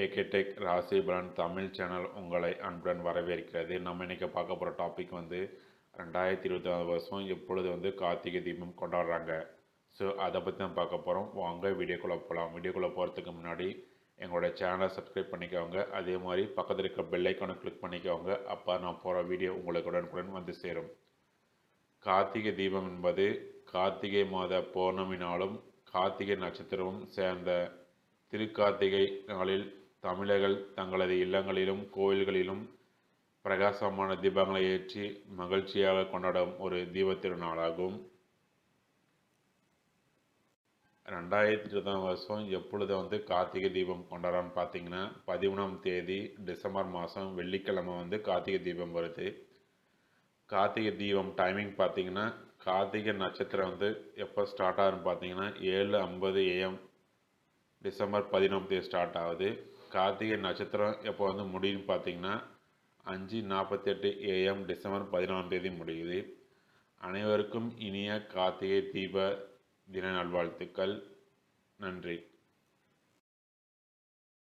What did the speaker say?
AK tech ராசி பலன் Tamil channel உங்களை அன்புடன் வரவேற்கிறது. நம்ம இன்றைக்கி பார்க்க போகிற டாபிக் வந்து 2024 வருஷம் எப்பொழுது வந்து கார்த்திகை தீபம் கொண்டாடுறாங்க. ஸோ அதை பற்றி தான் பார்க்க போகிறோம். வாங்க வீடியோக்குள்ளே போகலாம். வீடியோக்குள்ளே போகிறதுக்கு முன்னாடி எங்களோட சேனலை சப்ஸ்கிரைப் பண்ணிக்கோங்க. அதே மாதிரி பக்கத்தில் இருக்க பெல் ஐக்கானை கிளிக் பண்ணிக்கோங்க. அப்போ நான் போகிற வீடியோ உங்களுக்கு உடனுக்குடன் வந்து சேரும். கார்த்திகை தீபம் என்பது கார்த்திகை மாத பௌர்ணமி நாளும் கார்த்திகை நட்சத்திரமும் சேர்ந்த திருக்கார்த்திகை நாளில் தமிழர்கள் தங்களது இல்லங்களிலும் கோயில்களிலும் பிரகாசமான தீபங்களை ஏற்றி மகிழ்ச்சியாக கொண்டாடும் ஒரு தீப திருநாளாகும். 2020 வருஷம் எப்பொழுது வந்து கார்த்திகை தீபம் கொண்டாடுறான்னு பார்த்தீங்கன்னா 13ஆம் தேதி டிசம்பர் மாதம் வெள்ளிக்கிழமை வந்து கார்த்திகை தீபம் வருது. கார்த்திகை தீபம் டைமிங் பார்த்தீங்கன்னா கார்த்திகை நட்சத்திரம் வந்து எப்போ ஸ்டார்ட் ஆகுதுன்னு பார்த்தீங்கன்னா 7:50 AM டிசம்பர் 11ஆம் தேதி ஸ்டார்ட் ஆகுது. கார்த்திகை நட்சத்திரம் எப்போ வந்து முடியும்னு பார்த்தீங்கன்னா 5:48 AM டிசம்பர் 11ஆம் தேதி முடியுது. அனைவருக்கும் இனிய கார்த்திகை தீப தின நல்வாழ்த்துக்கள். நன்றி.